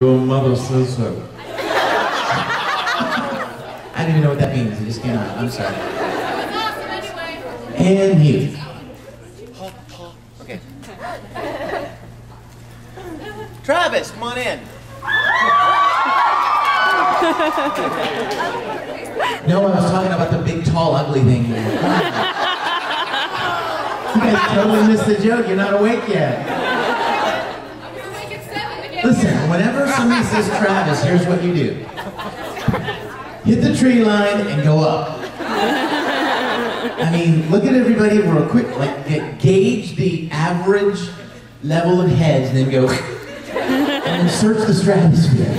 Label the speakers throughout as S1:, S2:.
S1: Your mother says so.
S2: I don't even know what that means. It just came out. I'm sorry. And mute.
S3: Okay. Travis, come on in.
S2: No, I was talking about the big, tall, ugly thing. You guys totally missed the joke. You're not awake yet. Listen, whenever somebody says Travis, here's what you do. Hit the tree line and go up. I mean, look at everybody real quick. Like, gauge the average level of heads and then go and then search the stratosphere.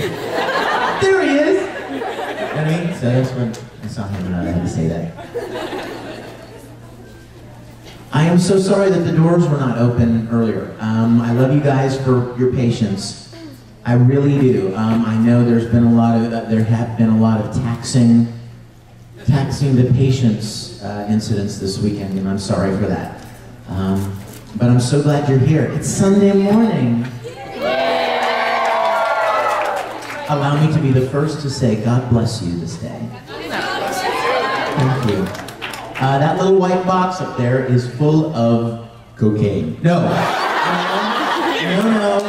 S2: There he is! You know what I mean? So that's when I saw him and I had to say that. I am so sorry that the doors were not open earlier. I love you guys for your patience. I really do. I know there have been a lot of taxing the patience incidents this weekend, and I'm sorry for that. But I'm so glad you're here. It's Sunday morning. Allow me to be the first to say, God bless you this day. Thank you. That little white box up there is full of cocaine. No,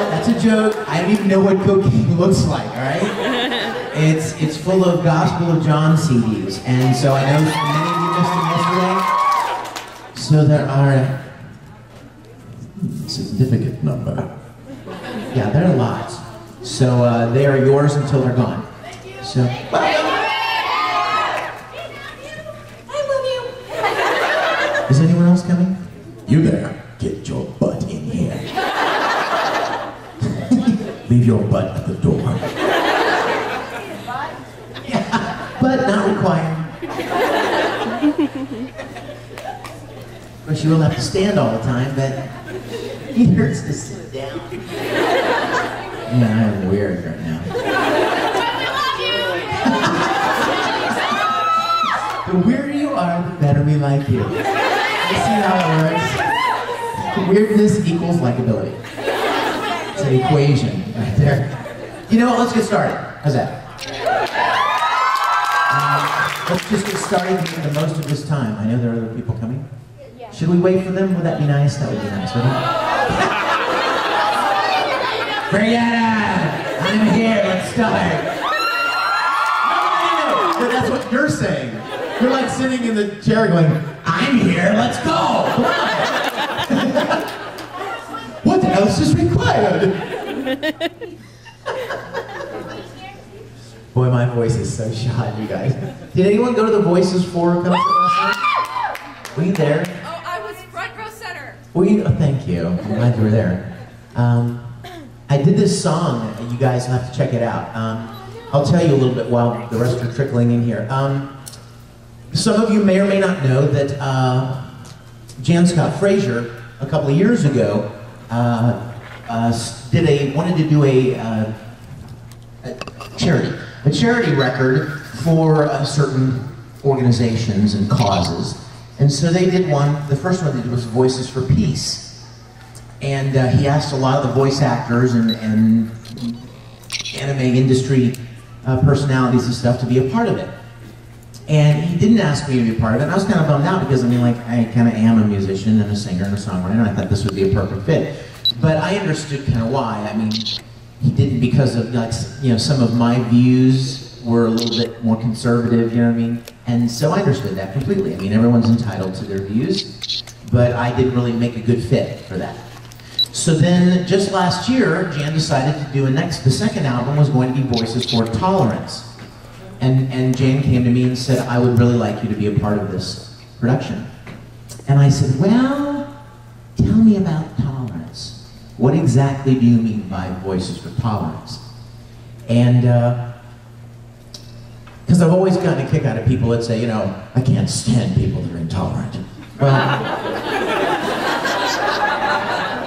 S2: that's a joke. I don't even know what cocaine looks like, all right? It's full of Gospel of John CDs, and so I know many of you missed them yesterday. So there are a significant number. Yeah, there are lots. So they are yours until they're gone. So, is anyone else coming? You better get your butt in here. Leave your butt at the door. Yeah, but not required. Of course, you will have to stand all the time, but it hurts to sit down. Yeah, I'm weird right now. The weirder you are, the better we like you. You see how it works? Weirdness equals likability. It's an equation right there. You know what? Let's get started. How's that? Let's just get started and make the most of this time. I know there are other people coming. Yeah. Should we wait for them? Would that be nice? That would be nice, wouldn't it? Bring it on! I'm here. Let's start. No, that's what you're saying. You're like sitting in the chair going, I'm here, let's go! What else is required? Boy, my voice is so shot, you guys. Did anyone go to the Voices 4 concert last night? Were you there?
S4: Oh, I was front row center.
S2: Were you? Oh, thank you. I'm glad you were there. I did this song. You guys have to check it out. I'll tell you a little bit while the rest are trickling in here. Some of you may or may not know that Jan Scott Frazier, a couple of years ago, wanted to do a charity record for certain organizations and causes. And so they did one. The first one they did was Voices for Peace. And he asked a lot of the voice actors and anime industry personalities and stuff to be a part of it. And he didn't ask me to be a part of it, and I was kind of bummed out because, I mean, like, I kind of am a musician and a singer and a songwriter, and I thought this would be a perfect fit. But I understood kind of why. I mean, he didn't because of, like, you know, some of my views were a little bit more conservative, you know what I mean? And so I understood that completely. I mean, everyone's entitled to their views, but I didn't really make a good fit for that. So then, just last year, Jan decided to do the second album was going to be Voices for Tolerance. And Jan came to me and said, I would really like you to be a part of this production. And I said, well, tell me about tolerance. What exactly do you mean by Voices for Tolerance? And, because I've always gotten a kick out of people that say, you know, I can't stand people that are intolerant. Well,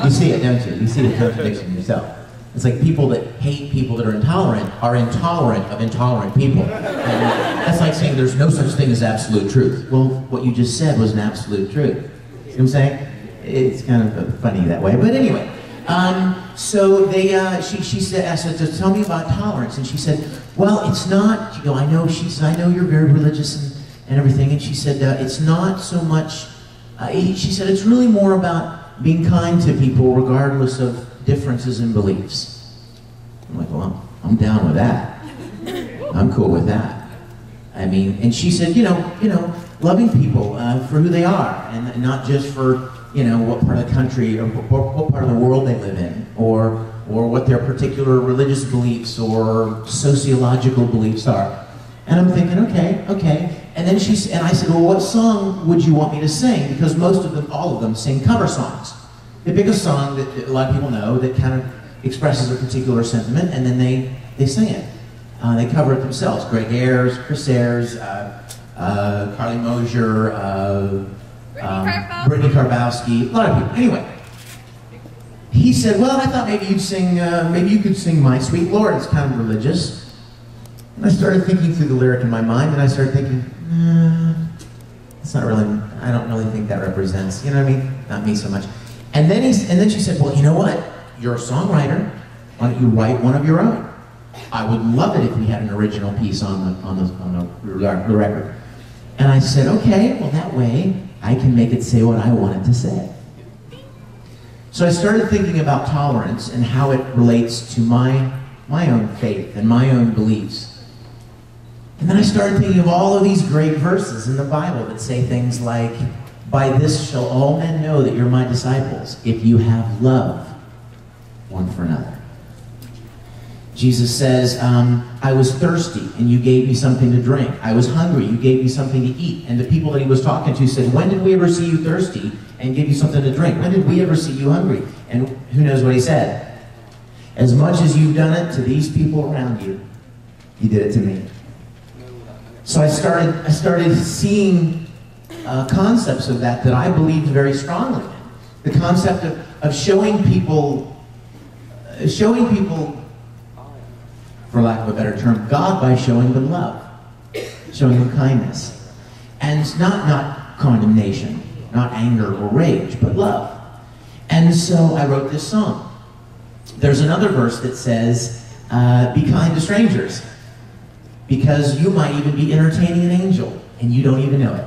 S2: you see it, don't you? You see the contradiction yourself. It's like people that hate people that are intolerant of intolerant people. And that's like saying there's no such thing as absolute truth. Well, what you just said was an absolute truth. See what I'm saying? It's kind of funny that way. But anyway, So she said, I said, so tell me about tolerance. And she said, well, it's not, you know, she said, I know you're very religious and everything. And she said, it's not so much, she said, it's really more about being kind to people regardless of differences in beliefs. I'm like, well, I'm down with that. I'm cool with that. I mean, and she said, you know, loving people for who they are, and not just for, you know, what part of the country or what part of the world they live in, or what their particular religious beliefs or sociological beliefs are. And I'm thinking, okay. And then I said, well, what song would you want me to sing? Because most of them, all of them, sing cover songs. They pick a song that a lot of people know that kind of expresses a particular sentiment, and then they sing it. They cover it themselves. Greg Ayres, Chris Ayres, Carly Mosier, Brittany Karbowski, a lot of people. Anyway, he said, well, I thought maybe you could sing My Sweet Lord. It's kind of religious. And I started thinking through the lyric in my mind, and I started thinking, it's not really, I don't really think that represents, you know what I mean? Not me so much. And then she said, well, you know what? You're a songwriter. Why don't you write one of your own? I would love it if we had an original piece on the record. And I said, okay, well that way I can make it say what I want it to say. So I started thinking about tolerance and how it relates to my own faith and my own beliefs. And then I started thinking of all of these great verses in the Bible that say things like, by this shall all men know that you're my disciples, if you have love one for another. Jesus says, I was thirsty and you gave me something to drink. I was hungry, you gave me something to eat. And the people that he was talking to said, when did we ever see you thirsty and give you something to drink? When did we ever see you hungry? And who knows what he said? As much as you've done it to these people around you, you did it to me. So I started seeing concepts of that I believed very strongly in. The concept of showing people, for lack of a better term, God by showing them love, showing them kindness. And not condemnation, not anger or rage, but love. And so I wrote this song. There's another verse that says, be kind to strangers, because you might even be entertaining an angel, and you don't even know it.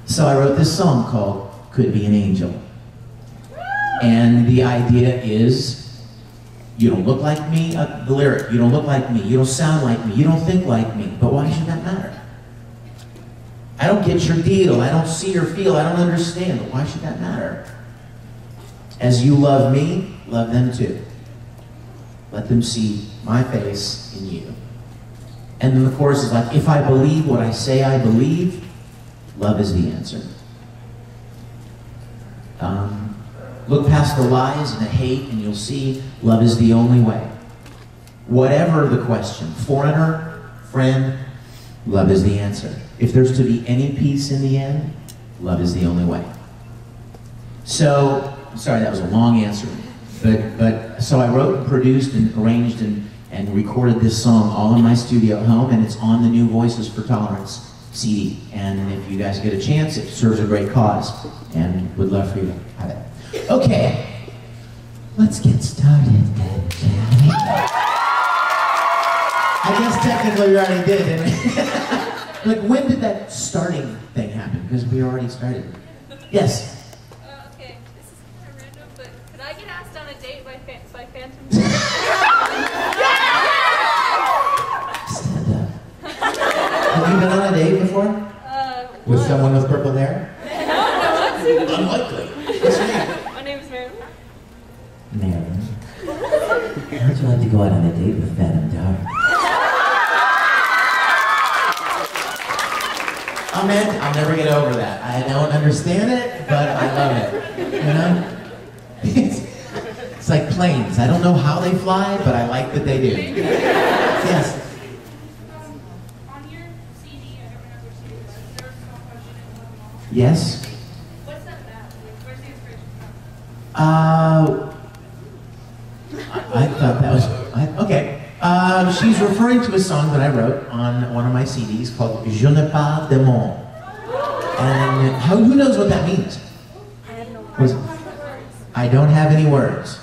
S2: So I wrote this song called Could Be an Angel. And the idea is, you don't look like me, the lyric, you don't look like me, you don't sound like me, you don't think like me, but why should that matter? I don't get your deal, I don't see or feel, I don't understand, but why should that matter? As you love me, love them too. Let them see my face in you. And then the chorus is like, if I believe what I say I believe, love is the answer. Look past the lies and the hate and you'll see love is the only way. Whatever the question, foreigner, friend, love is the answer. If there's to be any peace in the end, love is the only way. So, sorry that was a long answer, but so I wrote and produced and arranged and recorded this song all in my studio at home, and it's on the new Voices for Tolerance CD. And if you guys get a chance, it serves a great cause, and would love for you to have it. Okay, let's get started then, shall we? I guess technically we already did, didn't we? Like, when did that starting thing happen? Because we already started. Yes?
S4: Okay, this is kind of random, but could I get asked on a date by Phantom?
S2: Stand up. Have you been on a date before? With someone with purple hair?
S4: No,
S2: Unlikely. What's your name?
S4: my name is Marilyn.
S1: Marilyn, how'd you like to go out on a date with Phantom Dog?
S2: Oh man, I'll never get over that. I don't understand it, but I love it. You know? It's like planes. I don't know how they fly, but I like that they do. Yes.
S4: On your CD, I don't remember which CD, there was a song called You Didn't Love Them All.
S2: Yes?
S4: What's that about? Like, where's the inspiration from?
S2: I thought that was, okay. She's referring to a song that I wrote on one of my CDs called Je ne parle de mon. And who knows what that means?
S4: I have no
S2: Was-
S4: idea.
S2: I don't have any words.